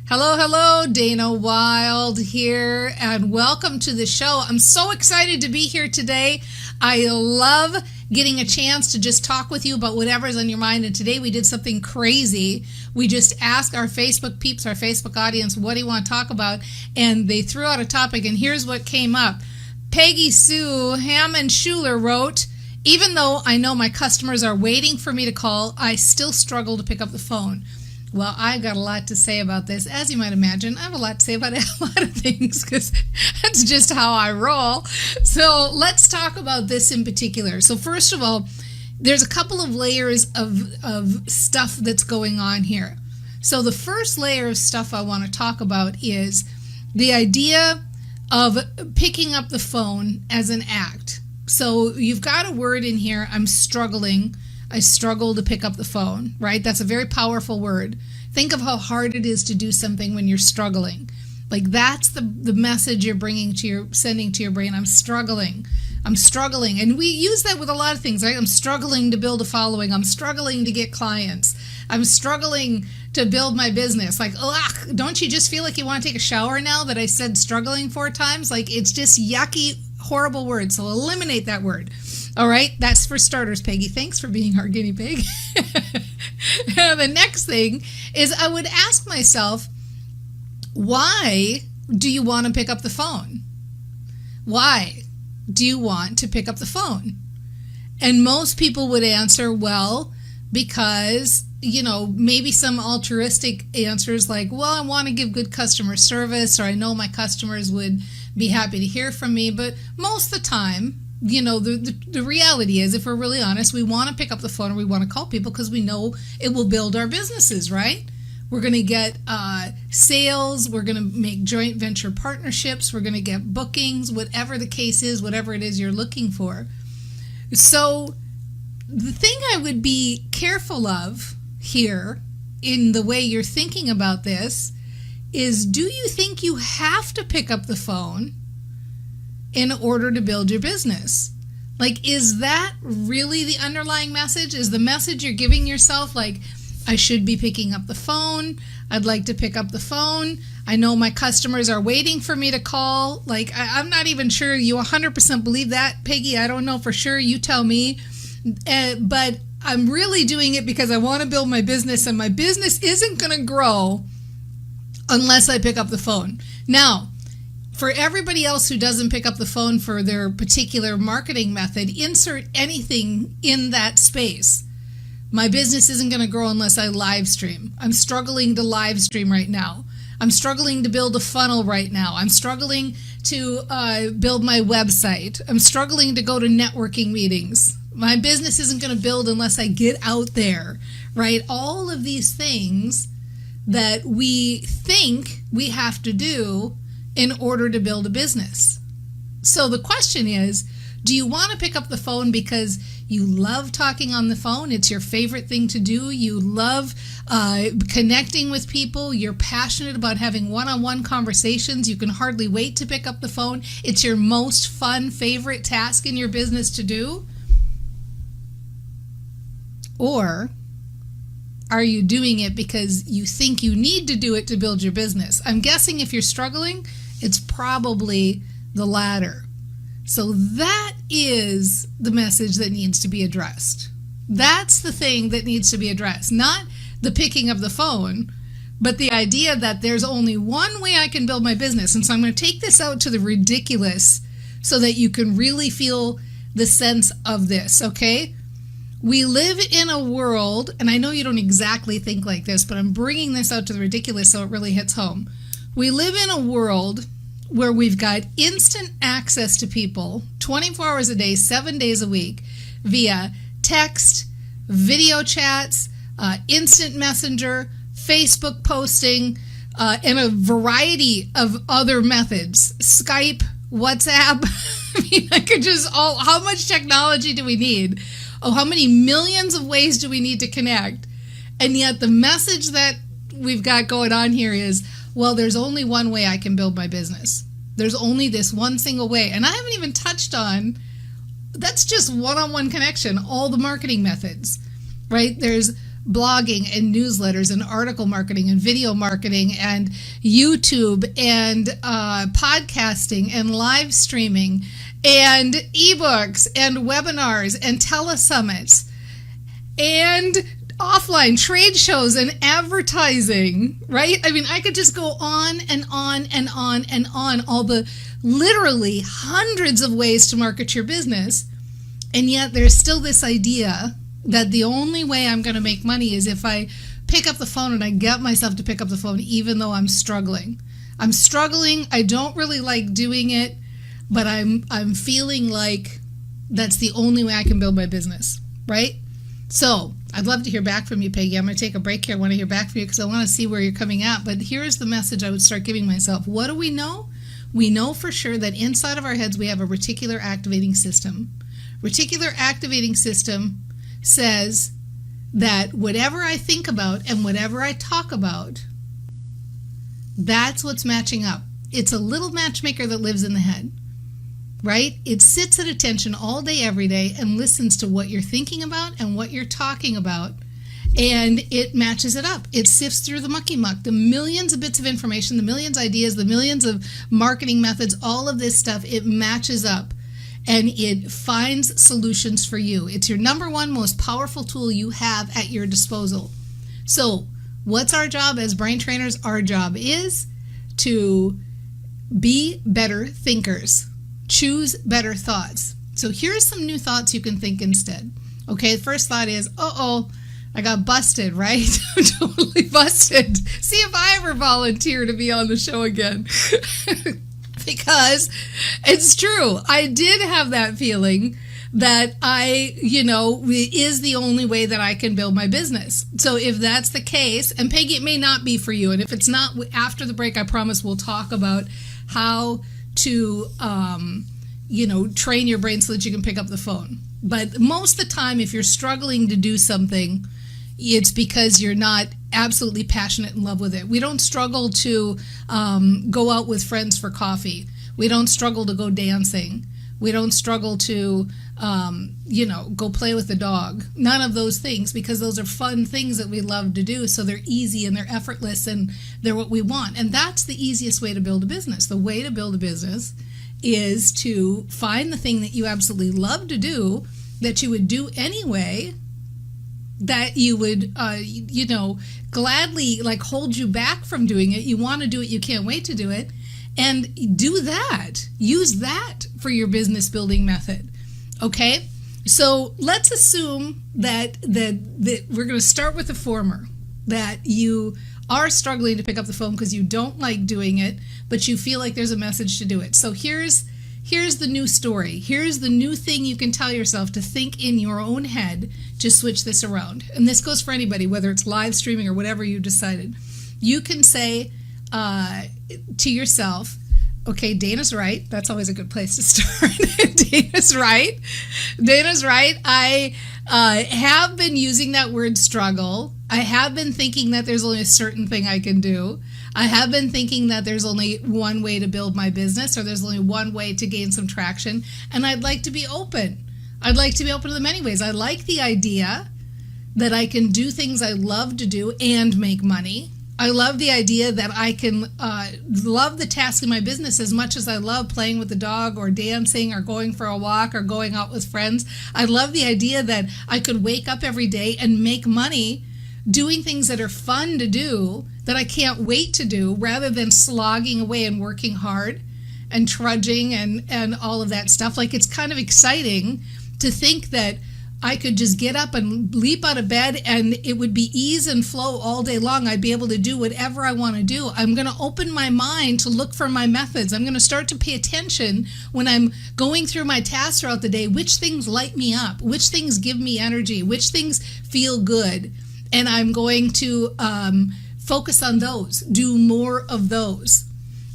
Hello, hello, Dana Wilde here, and welcome to the show. I'm so excited to be here today. I love getting a chance to just talk with you about whatever's on your mind, and today we did something crazy. We just asked our Facebook peeps, our Facebook audience, what do you want to talk about? And they threw out a topic, and here's what came up. Peggy Sue Hammond Schuler wrote, even though I know my customers are waiting for me to call, I still struggle to pick up the phone. Well, I got a lot to say about this. As you might imagine, I have a lot to say about a lot of things because that's just how I roll. So let's talk about this in particular. So first of all, there's a couple of layers of stuff that's going on here. So the first layer of stuff I want to talk about is the idea of picking up the phone as an act. So you've got a word in here, I'm struggling. I struggle to pick up the phone, right? That's a very powerful word. Think of how hard it is to do something when you're struggling. Like that's the message you're sending to your brain. I'm struggling. And we use that with a lot of things, right? I'm struggling to build a following. I'm struggling to get clients. I'm struggling to build my business. Like, ugh, don't you just feel like you want to take a shower now that I said struggling 4 times? Like it's just yucky, horrible word. So eliminate that word. All right, that's for starters, Peggy. Thanks for being our guinea pig. The next thing is I would ask myself, why do you want to pick up the phone? Why do you want to pick up the phone? And most people would answer, well, because, maybe some altruistic answers like, well, I want to give good customer service, or I know my customers would be happy to hear from me. But most of the time, the reality is, if we're really honest, we want to pick up the phone or we want to call people because we know it will build our businesses, right? We're going to get sales. We're going to make joint venture partnerships. We're going to get bookings, whatever the case is, whatever it is you're looking for. So the thing I would be careful of here in the way you're thinking about this is, do you think you have to pick up the phone in order to build your business? Like, is that really the underlying message? Is the message you're giving yourself like, I should be picking up the phone. I'd like to pick up the phone. I know my customers are waiting for me to call. Like, I'm not even sure you 100% believe that, Peggy. I don't know for sure. You tell me. But I'm really doing it because I want to build my business, and my business isn't going to grow unless I pick up the phone. Now, for everybody else who doesn't pick up the phone for their particular marketing method, insert anything in that space. My business isn't going to grow unless I live stream. I'm struggling to live stream right now. I'm struggling to build a funnel right now. I'm struggling to build my website. I'm struggling to go to networking meetings. My business isn't going to build unless I get out there, right? All of these things that we think we have to do in order to build a business. So the question is, do you want to pick up the phone because you love talking on the phone? It's your favorite thing to do. You love connecting with people. You're passionate about having one-on-one conversations. You can hardly wait to pick up the phone. It's your most fun, favorite task in your business to do. Or are you doing it because you think you need to do it to build your business? I'm guessing if you're struggling, it's probably the latter. So that is the message that needs to be addressed. That's the thing that needs to be addressed. Not the picking of the phone, but the idea that there's only one way I can build my business. And so I'm going to take this out to the ridiculous so that you can really feel the sense of this, okay? We live in a world, and I know you don't exactly think like this, but I'm bringing this out to the ridiculous so it really hits home. We live in a world where we've got instant access to people 24 hours a day, 7 days a week via text, video chats, instant messenger, Facebook posting, and a variety of other methods. Skype, WhatsApp. I mean, how much technology do we need? Oh, how many millions of ways do we need to connect? And yet the message that we've got going on here is, well, there's only one way I can build my business. There's only this one single way. And I haven't even touched on, that's just one-on-one connection, all the marketing methods, right? There's blogging and newsletters and article marketing and video marketing and YouTube and podcasting and live streaming and ebooks and webinars and telesummits and offline trade shows and advertising, right? I mean, I could just go on and on and on and on, all the literally hundreds of ways to market your business. And yet there's still this idea that the only way I'm going to make money is if I pick up the phone, and I get myself to pick up the phone even though I'm struggling. I'm struggling. I don't really like doing it, but I'm feeling like that's the only way I can build my business, right? So I'd love to hear back from you, Peggy. I'm going to take a break here. I want to hear back from you because I want to see where you're coming at. But here's the message I would start giving myself. What do we know? We know for sure that inside of our heads we have a reticular activating system. Reticular activating system says that whatever I think about and whatever I talk about, that's what's matching up. It's a little matchmaker that lives in the head, right? It sits at attention all day, every day, and listens to what you're thinking about and what you're talking about, and it matches it up. It sifts through the mucky muck, the millions of bits of information, the millions of ideas, the millions of marketing methods, all of this stuff. It matches up and it finds solutions for you. It's your number one most powerful tool you have at your disposal. So what's our job as brain trainers? Our job is to be better thinkers. Choose better thoughts. So here's some new thoughts you can think instead. Okay, the first thought is, I got busted, right? I'm totally busted. See if I ever volunteer to be on the show again. Because it's true. I did have that feeling that is the only way that I can build my business. So if that's the case, and Peggy, it may not be for you. And if it's not, after the break, I promise we'll talk about how to, train your brain so that you can pick up the phone. But most of the time, if you're struggling to do something, it's because you're not absolutely passionate in love with it. We don't struggle to go out with friends for coffee. We don't struggle to go dancing. We don't struggle to, go play with the dog. None of those things, because those are fun things that we love to do. So they're easy and they're effortless and they're what we want. And that's the easiest way to build a business. The way to build a business is to find the thing that you absolutely love to do, that you would do anyway, that you would, gladly hold you back from doing it. You want to do it. You can't wait to do it. And do that. Use that for your business building method. Okay? So let's assume that we're going to start with the former, that you are struggling to pick up the phone because you don't like doing it, but you feel like there's a message to do it. So here's the new story. Here's the new thing you can tell yourself to think in your own head to switch this around. And this goes for anybody, whether it's live streaming or whatever you decided. You can say to yourself, okay, Dana's right. That's always a good place to start. Dana's right. Dana's right. I have been using that word struggle. I have been thinking that there's only a certain thing I can do. I have been thinking that there's only one way to build my business, or there's only one way to gain some traction, and I'd like to be open. I'd like to be open to the many ways. I like the idea that I can do things I love to do and make money. I love the idea that I can love the task in my business as much as I love playing with the dog or dancing or going for a walk or going out with friends. I love the idea that I could wake up every day and make money doing things that are fun to do, that I can't wait to do, rather than slogging away and working hard and trudging and all of that stuff. Like, it's kind of exciting to think that I could just get up and leap out of bed and it would be ease and flow all day long. I'd be able to do whatever I want to do. I'm going to open my mind to look for my methods. I'm going to start to pay attention when I'm going through my tasks throughout the day. Which things light me up? Which things give me energy? Which things feel good? And I'm going to focus on those, do more of those,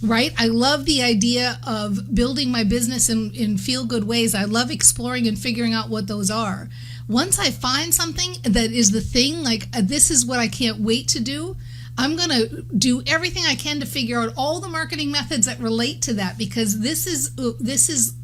right? I love the idea of building my business in feel-good ways. I love exploring and figuring out what those are. Once I find something that is the thing, like this is what I can't wait to do, I'm going to do everything I can to figure out all the marketing methods that relate to that, because this is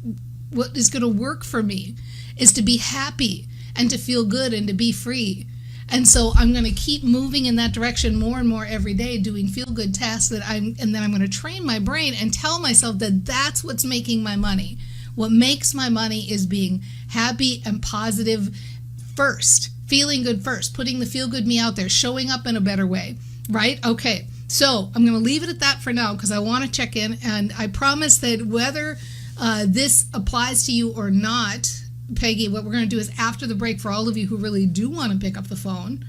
what is going to work for me, is to be happy and to feel good and to be free. And so I'm going to keep moving in that direction more and more every day, doing feel-good tasks and then I'm going to train my brain and tell myself that that's what's making my money. What makes my money is being happy and positive first, feeling good first, putting the feel-good me out there, showing up in a better way, right? Okay, so I'm going to leave it at that for now because I want to check in, and I promise that whether this applies to you or not, Peggy, what we're going to do is after the break, for all of you who really do want to pick up the phone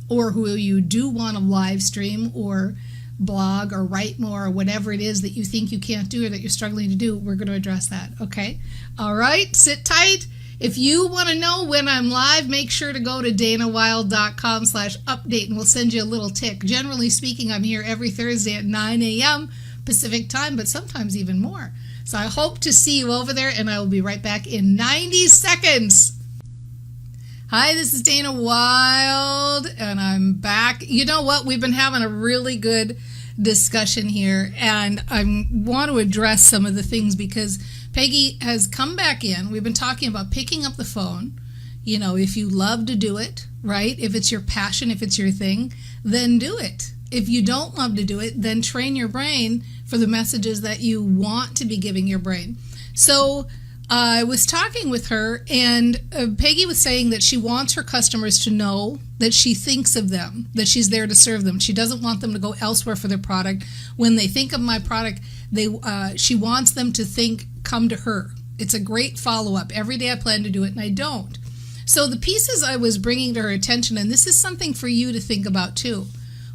or who you do want to live stream or blog or write more or whatever it is that you think you can't do or that you're struggling to do, we're going to address that, okay? All right, sit tight. If you want to know when I'm live, make sure to go to danawilde.com/update and we'll send you a little tick. Generally speaking, I'm here every Thursday at 9 a.m. Pacific time, but sometimes even more. So I hope to see you over there, and I will be right back in 90 seconds. Hi, this is Dana Wilde, and I'm back. You know what? We've been having a really good discussion here, and I want to address some of the things because Peggy has come back in. We've been talking about picking up the phone. You know, if you love to do it, right? If it's your passion, if it's your thing, then do it. If you don't love to do it, then train your brain for the messages that you want to be giving your brain. So I was talking with her, and Peggy was saying that she wants her customers to know that she thinks of them, that she's there to serve them. She doesn't want them to go elsewhere for their product. When they think of my product, she wants them to come to her. It's a great follow-up. Every day I plan to do it, and I don't. So the pieces I was bringing to her attention, and this is something for you to think about too.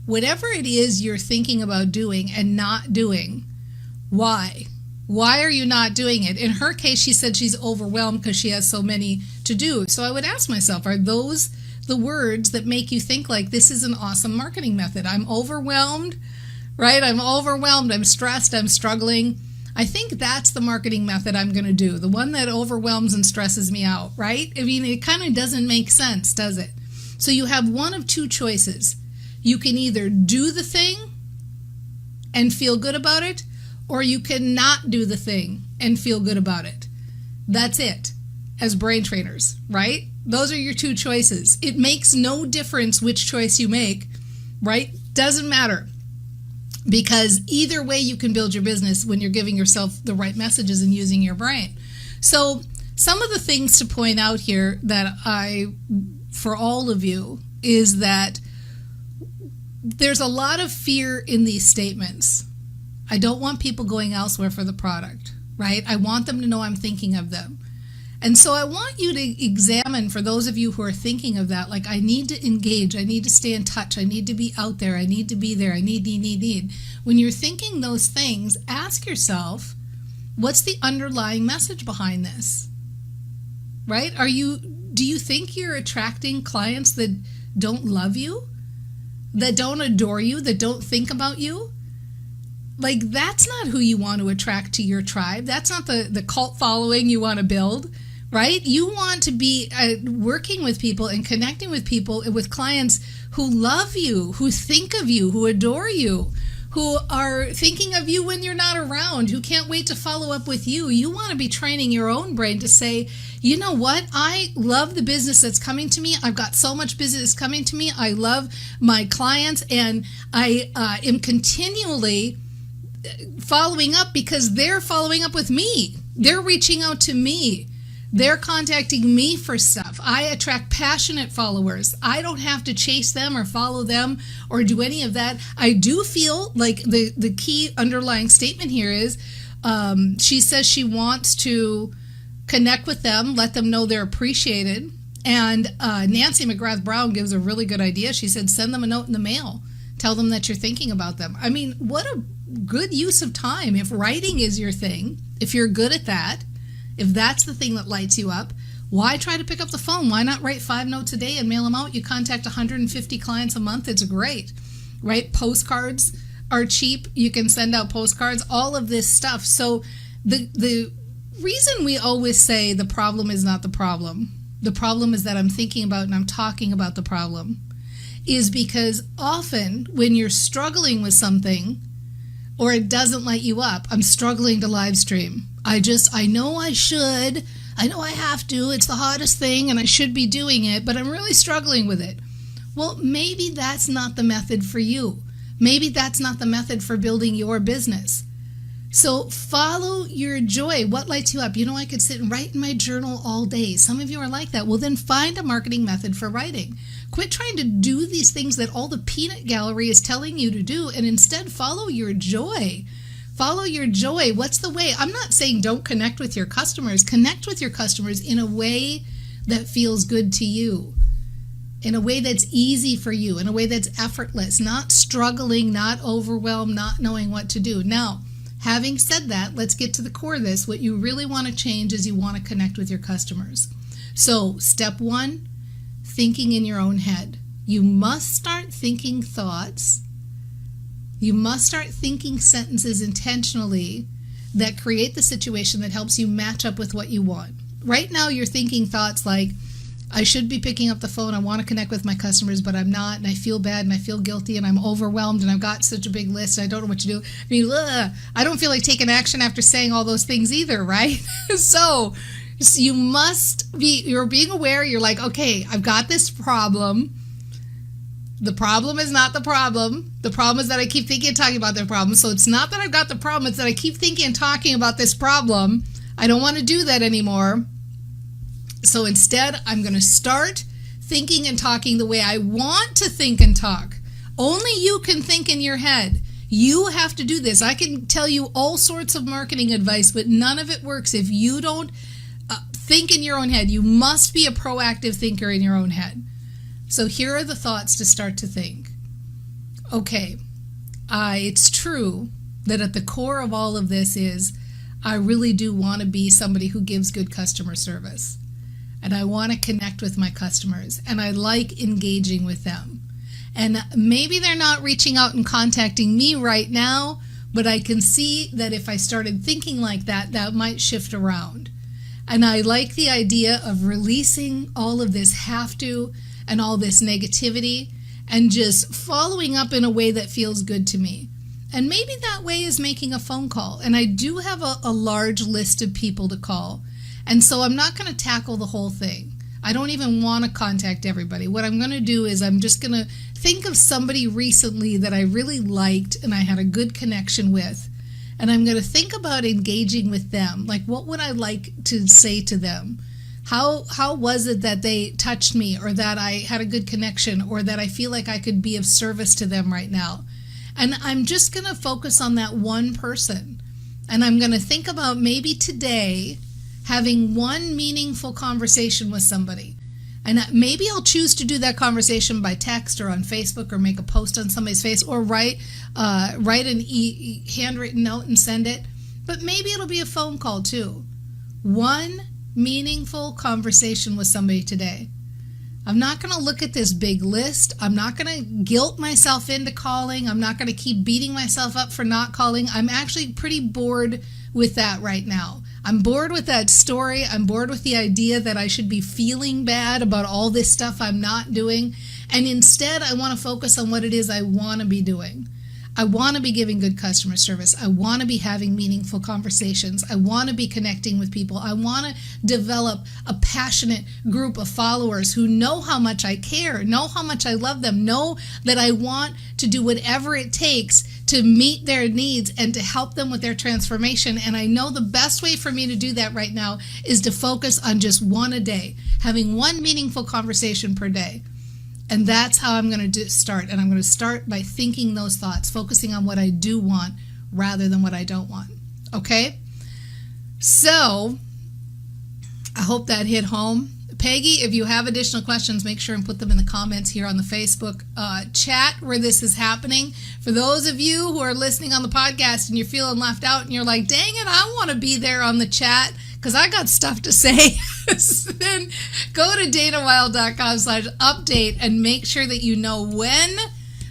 Whatever it is you're thinking about doing and not doing, why? Why are you not doing it? In her case, she said she's overwhelmed because she has so many to do. So I would ask myself, are those the words that make you think like this is an awesome marketing method? I'm overwhelmed, right? I'm overwhelmed, I'm stressed, I'm struggling. I think that's the marketing method I'm going to do, the one that overwhelms and stresses me out, right? I mean, it kind of doesn't make sense, does it? So you have one of two choices. You can either do the thing and feel good about it, or you can not do the thing and feel good about it. That's it, as brain trainers, right? Those are your two choices. It makes no difference which choice you make, right? Doesn't matter. Because either way you can build your business when you're giving yourself the right messages and using your brain. So some of the things to point out here for all of you, is that there's a lot of fear in these statements. I don't want people going elsewhere for the product, right? I want them to know I'm thinking of them. And so I want you to examine, for those of you who are thinking of that, like I need to engage, I need to stay in touch, I need to be out there, I need to be there, I need. When you're thinking those things, ask yourself, what's the underlying message behind this? Right? Do you think you're attracting clients that don't love you? That don't adore you, that don't think about you? Like, that's not who you want to attract to your tribe. That's not the cult following you want to build, right? You want to be working with people and connecting with people, with clients who love you, who think of you, who adore you, who are thinking of you when you're not around, who can't wait to follow up with you. You want to be training your own brain to say, you know what? I love the business that's coming to me. I've got so much business coming to me. I love my clients, and I am continually following up because they're following up with me. They're reaching out to me. They're contacting me for stuff. I attract passionate followers. I don't have to chase them or follow them or do any of that. I do feel like the key underlying statement here is she says she wants to connect with them, let them know they're appreciated. And Nancy McGrath Brown gives a really good idea. She said, send them a note in the mail. Tell them that you're thinking about them. I mean, what a good use of time. If writing is your thing, if you're good at that, if that's the thing that lights you up, why try to pick up the phone? Why not write 5 notes a day and mail them out? You contact 150 clients a month. It's great, right? Postcards are cheap. You can send out postcards, all of this stuff. So the reason we always say the problem is not the problem is that I'm thinking about and I'm talking about the problem, is because often when you're struggling with something or it doesn't light you up, I'm struggling to live stream. I know I should, I know I have to, it's the hottest thing and I should be doing it, but I'm really struggling with it. Well, maybe that's not the method for you. Maybe that's not the method for building your business. So follow your joy. What lights you up? I could sit and write in my journal all day. Some of you are like that. Well, then find a marketing method for writing. Quit trying to do these things that all the peanut gallery is telling you to do, and instead follow your joy. Follow your joy. What's the way? I'm not saying don't connect with your customers. Connect with your customers in a way that feels good to you, in a way that's easy for you, in a way that's effortless, not struggling, not overwhelmed, not knowing what to do. Now, having said that, let's get to the core of this. What you really want to change is you want to connect with your customers. So, step one, thinking in your own head. You must start thinking thoughts. You must start thinking sentences intentionally that create the situation that helps you match up with what you want. Right now, you're thinking thoughts like, I should be picking up the phone. I want to connect with my customers, but I'm not, and I feel bad, and I feel guilty, and I'm overwhelmed, and I've got such a big list, and I don't know what to do. I don't feel like taking action after saying all those things either, right? So you're being aware. You're like, okay, I've got this problem. The problem is not the problem. The problem is that I keep thinking and talking about the problem. So it's not that I've got the problem. It's that I keep thinking and talking about this problem. I don't want to do that anymore. So instead, I'm going to start thinking and talking the way I want to think and talk. Only you can think in your head. You have to do this. I can tell you all sorts of marketing advice, but none of it works if you don't think in your own head. You must be a proactive thinker in your own head. So here are the thoughts to start to think. Okay, it's true that at the core of all of this is I really do want to be somebody who gives good customer service. And I want to connect with my customers. And I like engaging with them. And maybe they're not reaching out and contacting me right now, but I can see that if I started thinking like that, that might shift around. And I like the idea of releasing all of this have to and all this negativity and just following up in a way that feels good to me. And maybe that way is making a phone call. And I do have a large list of people to call. And so I'm not going to tackle the whole thing. I don't even want to contact everybody. What I'm going to do is I'm just going to think of somebody recently that I really liked and I had a good connection with. And I'm going to think about engaging with them. Like, what would I like to say to them? How was it that they touched me, or that I had a good connection, or that I feel like I could be of service to them right now? And I'm just going to focus on that one person. And I'm going to think about maybe today having one meaningful conversation with somebody. And maybe I'll choose to do that conversation by text or on Facebook, or make a post on somebody's face, or write an handwritten note and send it. But maybe it'll be a phone call too. One meaningful conversation with somebody today. I'm not going to look at this big list. I'm not going to guilt myself into calling. I'm not going to keep beating myself up for not calling. I'm actually pretty bored with that right now. I'm bored with that story. I'm bored with the idea that I should be feeling bad about all this stuff I'm not doing. And instead, I want to focus on what it is I want to be doing. I want to be giving good customer service. I want to be having meaningful conversations. I want to be connecting with people. I want to develop a passionate group of followers who know how much I care, know how much I love them, know that I want to do whatever it takes to meet their needs and to help them with their transformation. And I know the best way for me to do that right now is to focus on just one a day, having one meaningful conversation per day. And that's how I'm going to start. And I'm going to start by thinking those thoughts, focusing on what I do want rather than what I don't want. Okay? So, I hope that hit home. Peggy, if you have additional questions, make sure and put them in the comments here on the Facebook chat where this is happening. For those of you who are listening on the podcast and you're feeling left out and you're like, dang it, I want to be there on the chat because I got stuff to say, then go to danawilde.com/update and make sure that you know when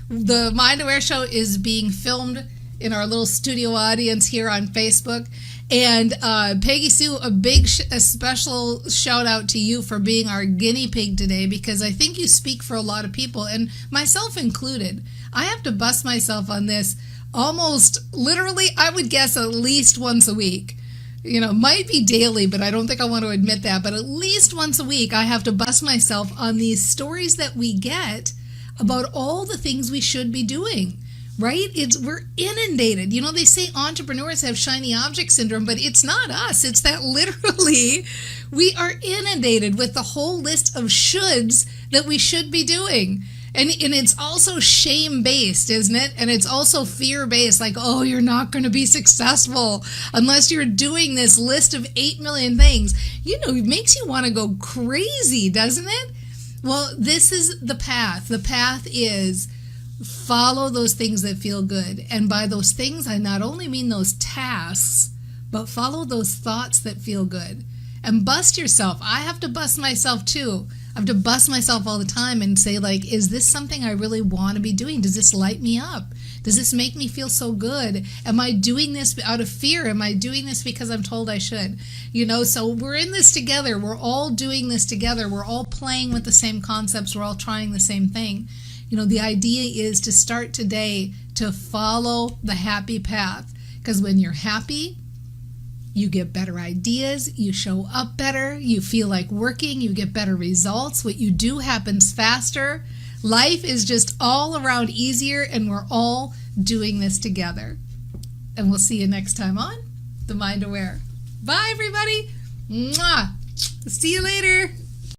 the Mind Aware Show is being filmed in our little studio audience here on Facebook. And Peggy Sue, a special shout out to you for being our guinea pig today, because I think you speak for a lot of people, and myself included. I have to bust myself on this almost literally, I would guess at least once a week. You know, might be daily, but I don't think I want to admit that. But at least once a week, I have to bust myself on these stories that we get about all the things we should be doing, right? We're inundated. You know, they say entrepreneurs have shiny object syndrome, but it's not us. It's that literally we are inundated with the whole list of shoulds that we should be doing. And it's also shame-based, isn't it? And it's also fear-based, like, oh, you're not going to be successful unless you're doing this list of 8 million things. You know, it makes you want to go crazy, doesn't it? Well, this is the path. The path is follow those things that feel good. And by those things, I not only mean those tasks, but follow those thoughts that feel good. And bust yourself. I have to bust myself too. I have to bust myself all the time and say, like, is this something I really want to be doing? Does this light me up? Does this make me feel so good? Am I doing this out of fear? Am I doing this because I'm told I should? You know, so we're in this together. We're all doing this together. We're all playing with the same concepts. We're all trying the same thing. You know, the idea is to start today to follow the happy path. Because when you're happy, you get better ideas, you show up better, you feel like working, you get better results. What you do happens faster. Life is just all around easier, and we're all doing this together. And we'll see you next time on The Mind Aware. Bye, everybody. Mwah. See you later.